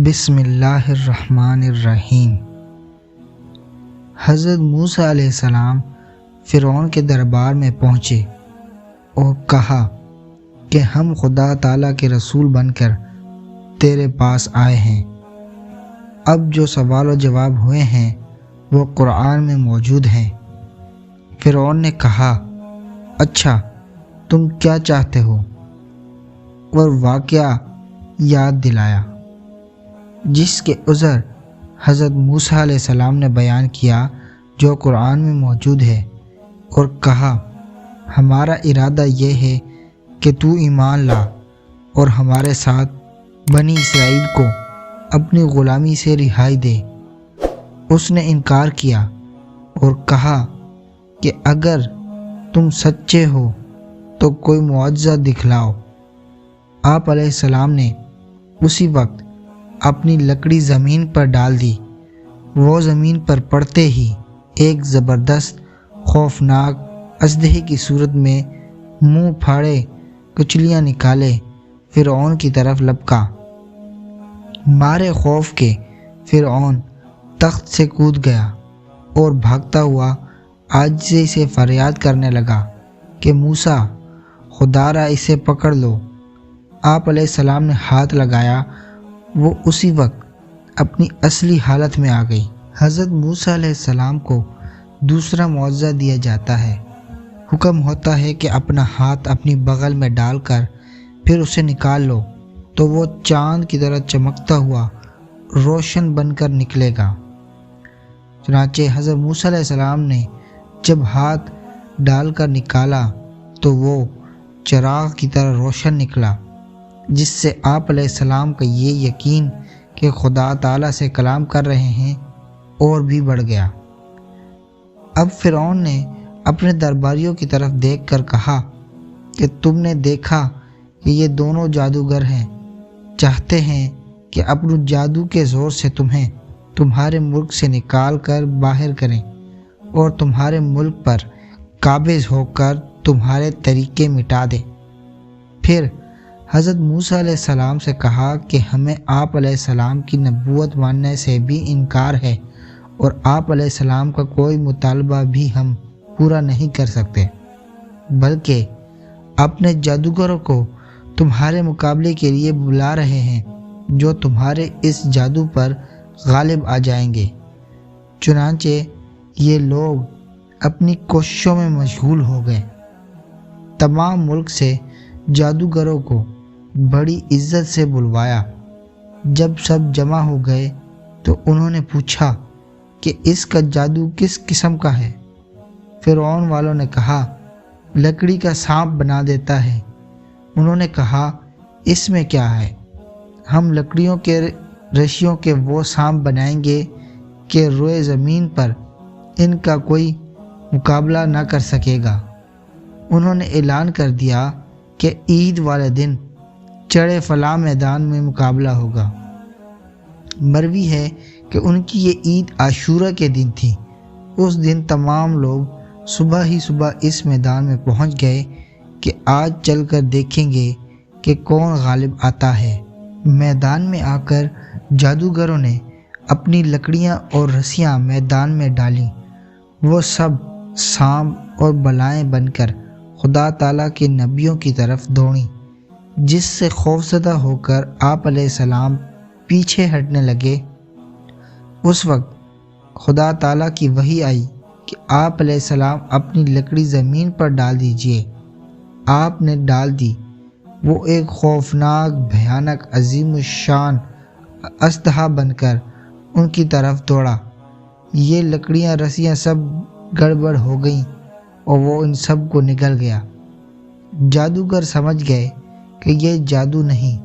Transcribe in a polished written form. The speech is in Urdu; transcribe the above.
بسم اللہ الرحمن الرحیم۔ حضرت موسیٰ علیہ السلام فرعون کے دربار میں پہنچے اور کہا کہ ہم خدا تعالیٰ کے رسول بن کر تیرے پاس آئے ہیں۔ اب جو سوال و جواب ہوئے ہیں وہ قرآن میں موجود ہیں۔ فرعون نے کہا، اچھا تم کیا چاہتے ہو؟ اور واقعہ یاد دلایا جس کے عذر حضرت موسیٰ علیہ السلام نے بیان کیا جو قرآن میں موجود ہے، اور کہا ہمارا ارادہ یہ ہے کہ تو ایمان لا اور ہمارے ساتھ بنی اسرائیل کو اپنی غلامی سے رہائی دے۔ اس نے انکار کیا اور کہا کہ اگر تم سچے ہو تو کوئی معجزہ دکھلاؤ۔ آپ علیہ السلام نے اسی وقت اپنی لکڑی زمین پر ڈال دی۔ وہ زمین پر پڑتے ہی ایک زبردست خوفناک اژدہے کی صورت میں منہ پھاڑے کچلیاں نکالے فرعون کی طرف لپکا۔ مارے خوف کے فرعون تخت سے کود گیا اور بھاگتا ہوا عاجزی سے فریاد کرنے لگا کہ موسیٰ، خدا را اسے پکڑ لو۔ آپ علیہ السلام نے ہاتھ لگایا، وہ اسی وقت اپنی اصلی حالت میں آ گئی۔ حضرت موسیٰ علیہ السلام کو دوسرا معجزہ دیا جاتا ہے۔ حکم ہوتا ہے کہ اپنا ہاتھ اپنی بغل میں ڈال کر پھر اسے نکال لو تو وہ چاند کی طرح چمکتا ہوا روشن بن کر نکلے گا۔ چنانچہ حضرت موسیٰ علیہ السلام نے جب ہاتھ ڈال کر نکالا تو وہ چراغ کی طرح روشن نکلا، جس سے آپ علیہ السلام کا یہ یقین کہ خدا تعالیٰ سے کلام کر رہے ہیں اور بھی بڑھ گیا۔ اب فرعون نے اپنے درباریوں کی طرف دیکھ کر کہا کہ تم نے دیکھا کہ یہ دونوں جادوگر ہیں، چاہتے ہیں کہ اپنے جادو کے زور سے تمہیں تمہارے ملک سے نکال کر باہر کریں اور تمہارے ملک پر قابض ہو کر تمہارے طریقے مٹا دیں۔ پھر حضرت موسیٰ علیہ السلام سے کہا کہ ہمیں آپ علیہ السلام کی نبوت ماننے سے بھی انکار ہے اور آپ علیہ السلام کا کوئی مطالبہ بھی ہم پورا نہیں کر سکتے، بلکہ اپنے جادوگروں کو تمہارے مقابلے کے لیے بلا رہے ہیں جو تمہارے اس جادو پر غالب آ جائیں گے۔ چنانچہ یہ لوگ اپنی کوششوں میں مشغول ہو گئے۔ تمام ملک سے جادوگروں کو بڑی عزت سے بلوایا۔ جب سب جمع ہو گئے تو انہوں نے پوچھا کہ اس کا جادو کس قسم کا ہے؟ فرعون والوں نے کہا، لکڑی کا سانپ بنا دیتا ہے۔ انہوں نے کہا، اس میں کیا ہے؟ ہم لکڑیوں کے رشیوں کے وہ سانپ بنائیں گے کہ روئے زمین پر ان کا کوئی مقابلہ نہ کر سکے گا۔ انہوں نے اعلان کر دیا کہ عید والے دن چڑھے فلاں میدان میں مقابلہ ہوگا۔ مروی ہے کہ ان کی یہ عید عاشورہ کے دن تھی۔ اس دن تمام لوگ صبح ہی صبح اس میدان میں پہنچ گئے کہ آج چل کر دیکھیں گے کہ کون غالب آتا ہے۔ میدان میں آ کر جادوگروں نے اپنی لکڑیاں اور رسیاں میدان میں ڈالیں۔ وہ سب سانپ اور بلائیں بن کر خدا تعالیٰ کے نبیوں کی طرف دوڑیں، جس سے خوفزدہ ہو کر آپ علیہ السلام پیچھے ہٹنے لگے۔ اس وقت خدا تعالیٰ کی وحی آئی کہ آپ علیہ السلام اپنی لکڑی زمین پر ڈال دیجئے۔ آپ نے ڈال دی۔ وہ ایک خوفناک بھیانک عظیم الشان اژدہا بن کر ان کی طرف دوڑا۔ یہ لکڑیاں رسیاں سب گڑبڑ ہو گئیں اور وہ ان سب کو نگل گیا۔ جادوگر سمجھ گئے کہ یہ جادو نہیں